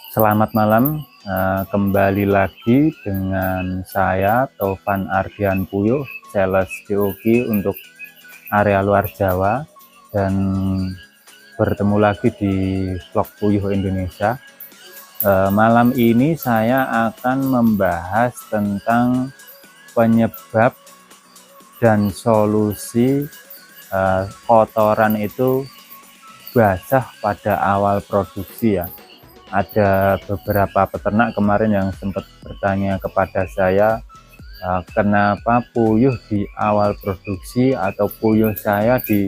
Selamat malam, kembali lagi dengan saya Tovan Ardian Puyuh, sales DOQ untuk area luar Jawa, dan bertemu lagi di vlog Puyuh Indonesia. Malam ini saya akan membahas tentang penyebab dan solusi kotoran itu basah pada awal produksi ya. Ada beberapa peternak kemarin yang sempat bertanya kepada saya, kenapa puyuh di awal produksi atau puyuh saya di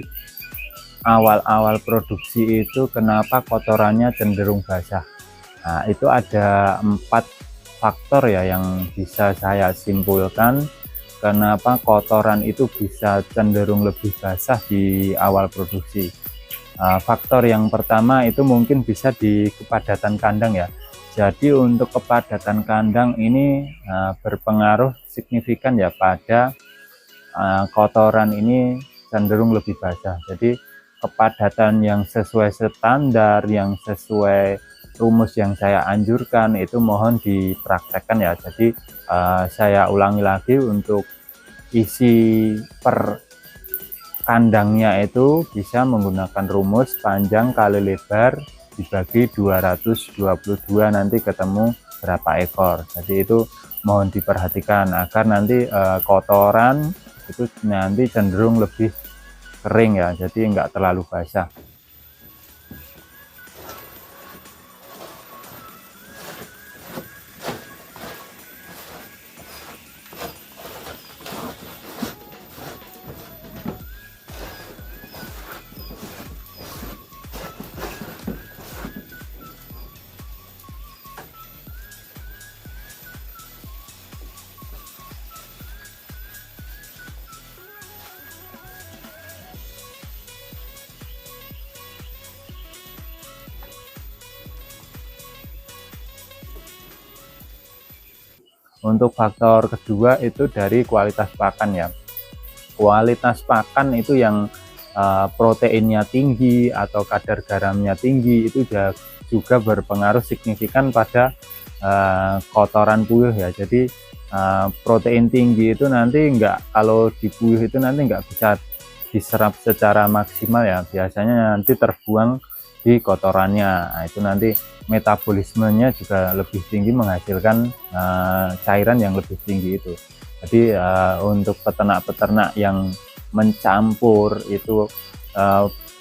awal-awal produksi itu kenapa kotorannya cenderung basah. Nah, itu ada 4 faktor ya yang bisa saya simpulkan kenapa kotoran itu bisa cenderung lebih basah di awal produksi. Faktor yang pertama itu mungkin bisa di kepadatan kandang ya. Jadi untuk kepadatan kandang ini berpengaruh signifikan ya pada kotoran ini cenderung lebih basah. Jadi kepadatan yang sesuai standar, yang sesuai rumus yang saya anjurkan itu mohon dipraktekkan ya. Jadi saya ulangi lagi, untuk isi per kandangnya itu bisa menggunakan rumus panjang kali lebar dibagi 222, nanti ketemu berapa ekor. Jadi itu mohon diperhatikan agar nanti kotoran itu nanti cenderung lebih kering ya, jadi enggak terlalu basah. Untuk faktor kedua itu dari kualitas pakan ya. Kualitas pakan itu yang proteinnya tinggi atau kadar garamnya tinggi itu juga berpengaruh signifikan pada kotoran puyuh ya. Jadi protein tinggi itu nanti kalau di puyuh itu nanti enggak bisa diserap secara maksimal ya, biasanya nanti terbuang di kotorannya. Nah, itu nanti metabolismenya juga lebih tinggi, menghasilkan cairan yang lebih tinggi itu. Jadi untuk peternak-peternak yang mencampur itu,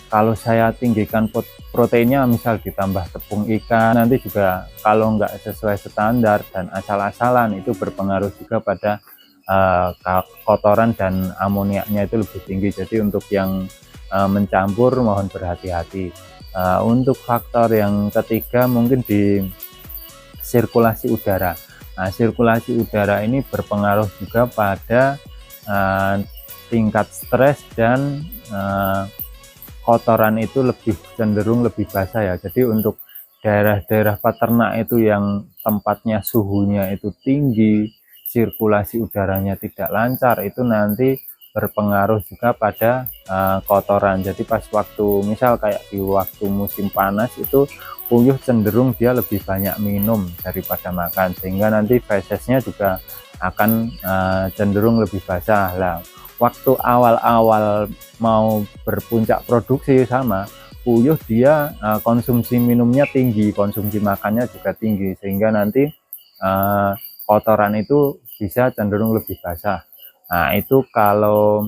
kalau saya tinggikan proteinnya, misal ditambah tepung ikan, nanti juga kalau nggak sesuai standar dan asal-asalan itu berpengaruh juga pada kotoran dan amoniaknya itu lebih tinggi. Jadi untuk yang mencampur mohon berhati-hati. Untuk faktor yang ketiga mungkin di sirkulasi udara. Nah, sirkulasi udara ini berpengaruh juga pada tingkat stres, dan kotoran itu cenderung lebih basah ya. Jadi untuk daerah-daerah peternak itu yang tempatnya suhunya itu tinggi, sirkulasi udaranya tidak lancar, itu nanti berpengaruh juga pada kotoran. Jadi pas waktu misal kayak di waktu musim panas itu puyuh cenderung dia lebih banyak minum daripada makan, sehingga nanti fesesnya juga akan cenderung lebih basah lah. Waktu awal-awal mau berpuncak produksi sama puyuh, dia konsumsi minumnya tinggi, konsumsi makannya juga tinggi, sehingga nanti kotoran itu bisa cenderung lebih basah. Nah, itu kalau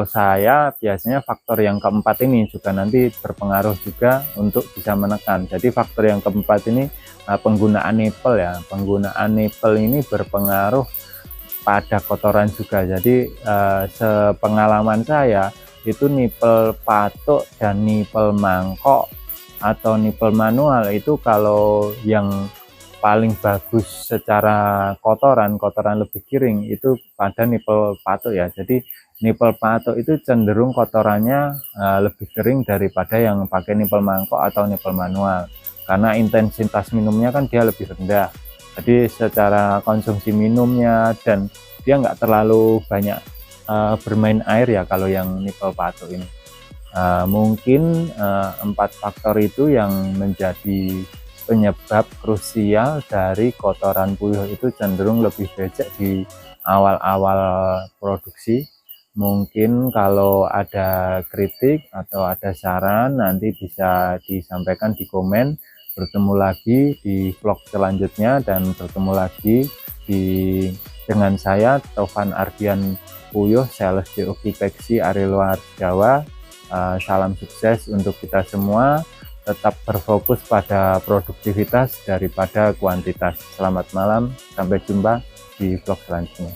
saya biasanya faktor yang keempat ini juga nanti berpengaruh juga untuk bisa menekan. Jadi faktor yang keempat ini penggunaan nipel ya. Penggunaan nipel ini berpengaruh pada kotoran juga. Jadi sepengalaman saya itu nipel patok dan nipel mangkok atau nipel manual itu kalau yang paling bagus secara kotoran lebih kering itu pada nipel patok ya. Jadi nipel patok itu cenderung kotorannya lebih kering daripada yang pakai nipel mangkok atau nipel manual, karena intensitas minumnya kan dia lebih rendah. Jadi secara konsumsi minumnya, dan dia nggak terlalu banyak bermain air ya kalau yang nipel patok ini. Mungkin 4 faktor itu yang menjadi penyebab krusial dari kotoran puyuh itu cenderung lebih becek di awal-awal produksi. Mungkin kalau ada kritik atau ada saran nanti bisa disampaikan di komen. Bertemu lagi di vlog selanjutnya dan bertemu lagi dengan saya Taufan Ardian Puyuh, sales DOQ Peksi area luar Jawa. Salam sukses untuk kita semua, tetap berfokus pada produktivitas daripada kuantitas. Selamat malam, sampai jumpa di vlog selanjutnya.